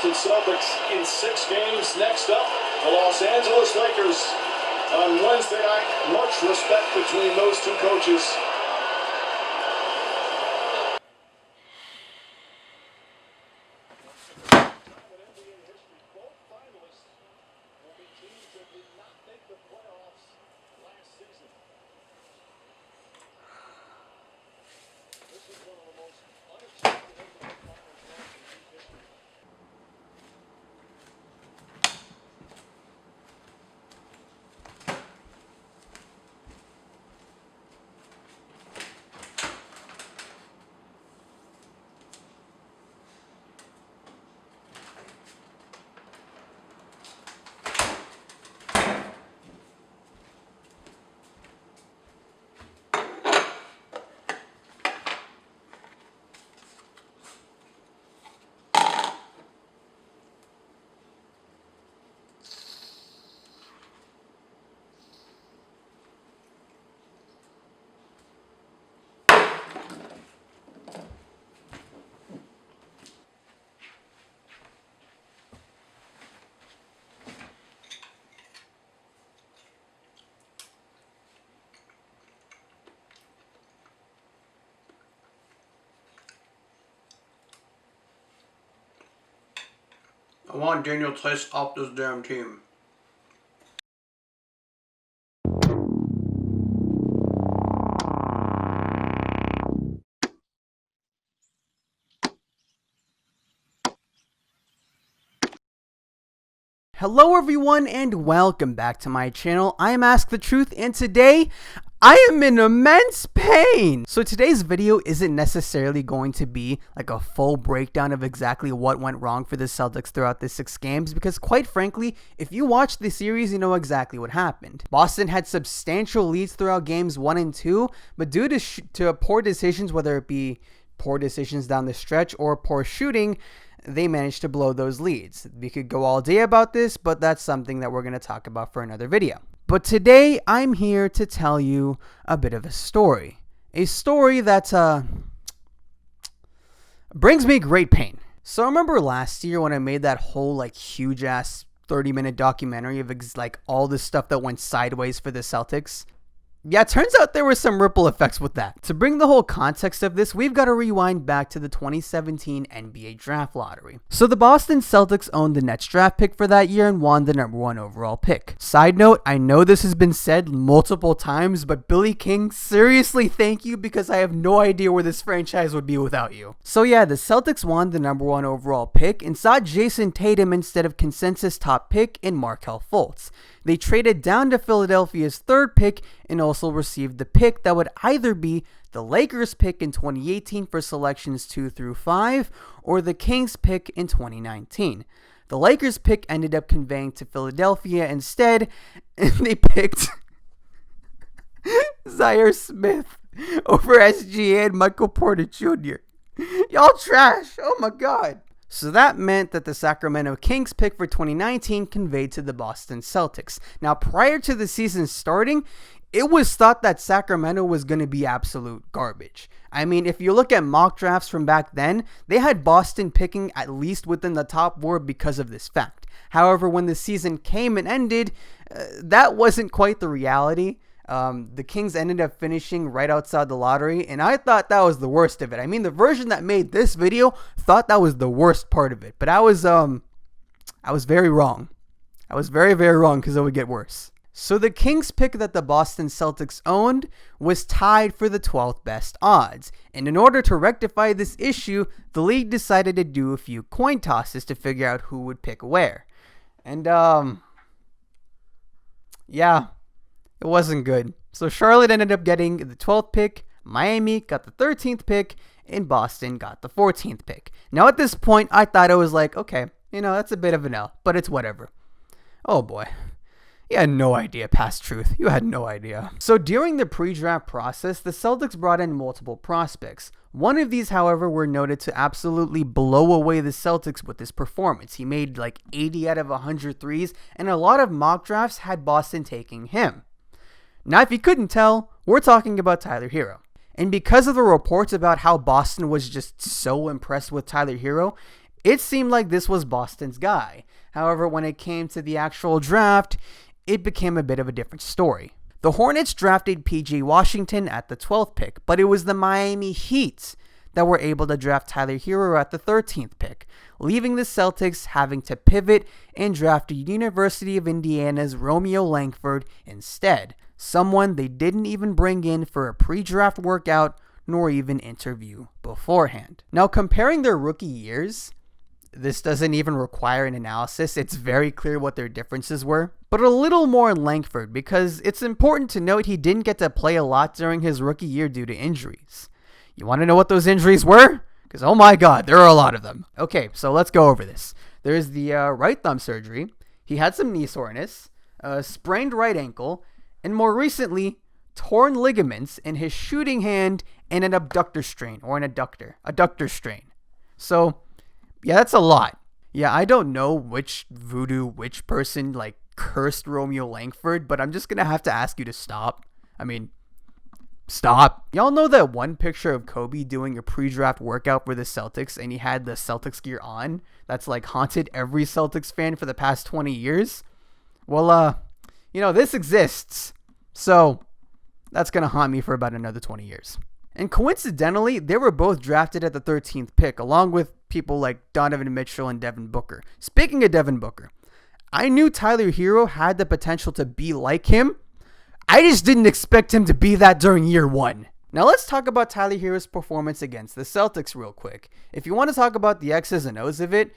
Boston Celtics in 6 games. Next up, the Los Angeles Lakers on Wednesday night. Much respect between those two coaches. I want Daniel Tice off this damn team. Hello everyone and welcome back to my channel. I am Ask the Truth and today I am in immense pain. So today's video isn't necessarily going to be like a full breakdown of exactly what went wrong for the Celtics throughout the 6 games because quite frankly, if you watch the series, you know exactly what happened. Boston had substantial leads throughout games 1 and 2, but due to poor decisions, whether it be poor decisions down the stretch or poor shooting, they managed to blow those leads. We could go all day about this, but that's something that we're going to talk about for another video. But today, I'm here to tell you a bit of a story. A story that brings me great pain. So remember last year when I made that whole like huge ass 30-minute documentary of like all the stuff that went sideways for the Celtics? Yeah, it turns out there were some ripple effects with that. To bring the whole context of this, we've got to rewind back to the 2017 NBA Draft Lottery. So the Boston Celtics owned the Nets draft pick for that year and won the #1 overall pick. Side note, I know this has been said multiple times, but Billy King, seriously thank you because I have no idea where this franchise would be without you. So yeah, the Celtics won the #1 overall pick and saw Jayson Tatum instead of consensus top pick in Markelle Fultz. They traded down to Philadelphia's 3rd pick and also received the pick that would either be the Lakers pick in 2018 for selections 2 through 5 or the Kings pick in 2019. The Lakers pick ended up conveying to Philadelphia instead, and they picked Zaire Smith over SGA and Michael Porter Jr. Y'all trash. Oh my God. So that meant that the Sacramento Kings pick for 2019 conveyed to the Boston Celtics. Now, prior to the season starting, it was thought that Sacramento was going to be absolute garbage. I mean, if you look at mock drafts from back then, they had Boston picking at least within the top 4 because of this fact. However, when the season came and ended, that wasn't quite the reality. The Kings ended up finishing right outside the lottery, and I thought that was the worst of it. I mean, the version that made this video thought that was the worst part of it, but I was very wrong. I was very, very wrong because it would get worse. So the Kings pick that the Boston Celtics owned was tied for the 12th best odds, and in order to rectify this issue, the league decided to do a few coin tosses to figure out who would pick where. And yeah, it wasn't good. So Charlotte ended up getting the 12th pick, Miami got the 13th pick, and Boston got the 14th pick. Now at this point, I thought it was like, okay, you know, that's a bit of an L, but it's whatever. Oh boy. You had no idea, past truth. You had no idea. So during the pre-draft process, the Celtics brought in multiple prospects. One of these, however, were noted to absolutely blow away the Celtics with his performance. He made like 80 out of 100 threes, and a lot of mock drafts had Boston taking him. Now, if you couldn't tell, we're talking about Tyler Herro. And because of the reports about how Boston was just so impressed with Tyler Herro, It seemed like this was Boston's guy. However, when it came to the actual draft, it became a bit of a different story. The Hornets drafted PJ Washington at the 12th pick, but it was the Miami Heat that were able to draft Tyler Herro at the 13th pick, leaving the Celtics having to pivot and draft University of Indiana's Romeo Langford instead, someone they didn't even bring in for a pre-draft workout nor even interview beforehand. Now, comparing their rookie years, this doesn't even require an analysis. It's very clear what their differences were. But a little more on Langford, because it's important to note he didn't get to play a lot during his rookie year due to injuries. You want to know what those injuries were? Because, oh my god, there are a lot of them. Okay, so let's go over this. There's the right thumb surgery. He had some knee soreness, sprained right ankle, and more recently, torn ligaments in his shooting hand and an abductor strain, or an adductor strain. So, yeah, that's a lot. Yeah, I don't know which voodoo witch person, cursed Romeo Langford, but I'm just gonna have to ask you to stop. I mean, stop. Y'all know that one picture of Kobe doing a pre-draft workout for the Celtics and he had the Celtics gear on that's haunted every Celtics fan for the past 20 years? Well, this exists. So that's going to haunt me for about another 20 years. And coincidentally, they were both drafted at the 13th pick, along with people like Donovan Mitchell and Devin Booker. Speaking of Devin Booker, I knew Tyler Herro had the potential to be like him. I just didn't expect him to be that during year one. Now let's talk about Tyler Herro's performance against the Celtics real quick. If you want to talk about the X's and O's of it,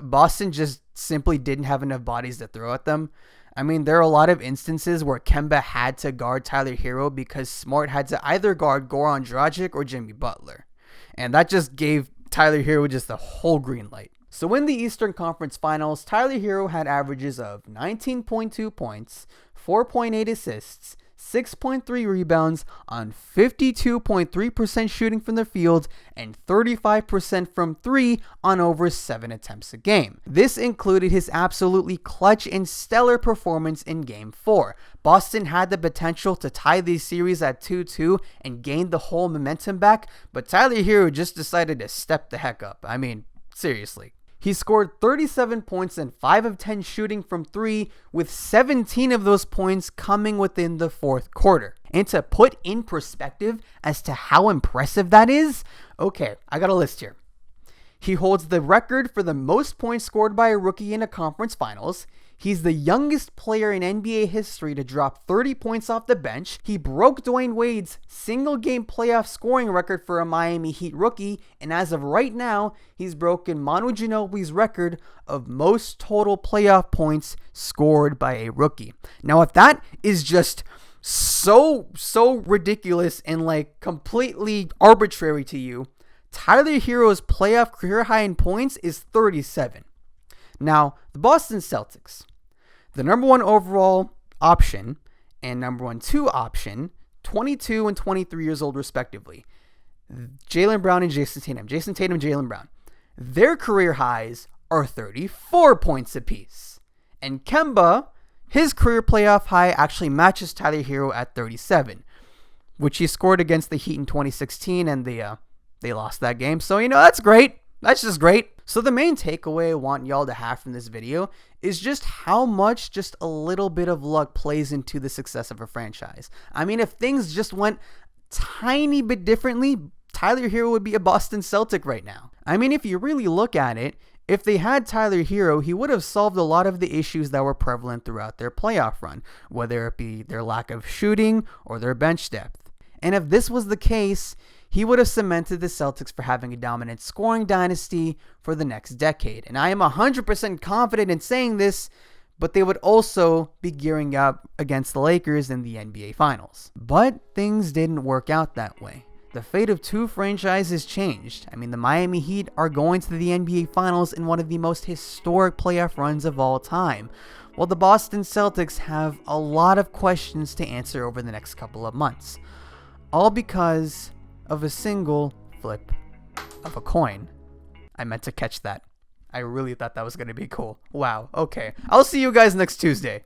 Boston just simply didn't have enough bodies to throw at them. I mean, there are a lot of instances where Kemba had to guard Tyler Herro because Smart had to either guard Goran Dragic or Jimmy Butler. And that just gave Tyler Herro just the whole green light. So in the Eastern Conference Finals, Tyler Herro had averages of 19.2 points, 4.8 assists, 6.3 rebounds on 52.3% shooting from the field and 35% from 3 on over 7 attempts a game. This included his absolutely clutch and stellar performance in Game 4. Boston had the potential to tie the series at 2-2 and gain the whole momentum back, but Tyler Herro just decided to step the heck up. I mean, seriously. He scored 37 points and 5 of 10 shooting from 3, with 17 of those points coming within the fourth quarter. And to put in perspective as to how impressive that is, okay, I got a list here. He holds the record for the most points scored by a rookie in a conference finals. He's the youngest player in NBA history to drop 30 points off the bench. He broke Dwayne Wade's single-game playoff scoring record for a Miami Heat rookie. And as of right now, he's broken Manu Ginobili's record of most total playoff points scored by a rookie. Now, if that is just so ridiculous and completely arbitrary to you, Tyler Herro's playoff career high in points is 37. Now, the Boston Celtics, the number 1 overall option and number 2 option, 22 and 23 years old respectively, Jaylen Brown and Jayson Tatum, Jaylen Brown, their career highs are 34 points apiece. And Kemba, his career playoff high actually matches Tyler Herro at 37, which he scored against the Heat in 2016, and they lost that game. So, that's great. That's just great. So the main takeaway I want y'all to have from this video is just how much just a little bit of luck plays into the success of a franchise. I mean, if things just went tiny bit differently, Tyler Herro would be a Boston Celtic right now. I mean, if you really look at it, if they had Tyler Herro, he would have solved a lot of the issues that were prevalent throughout their playoff run, whether it be their lack of shooting or their bench depth. And if this was the case, he would have cemented the Celtics for having a dominant scoring dynasty for the next decade. And I am 100% confident in saying this, but they would also be gearing up against the Lakers in the NBA Finals. But things didn't work out that way. The fate of 2 franchises changed. I mean, the Miami Heat are going to the NBA Finals in one of the most historic playoff runs of all time, while the Boston Celtics have a lot of questions to answer over the next couple of months. All because of a single flip of a coin. I meant to catch that. I really thought that was going to be cool. Wow. Okay. I'll see you guys next Tuesday.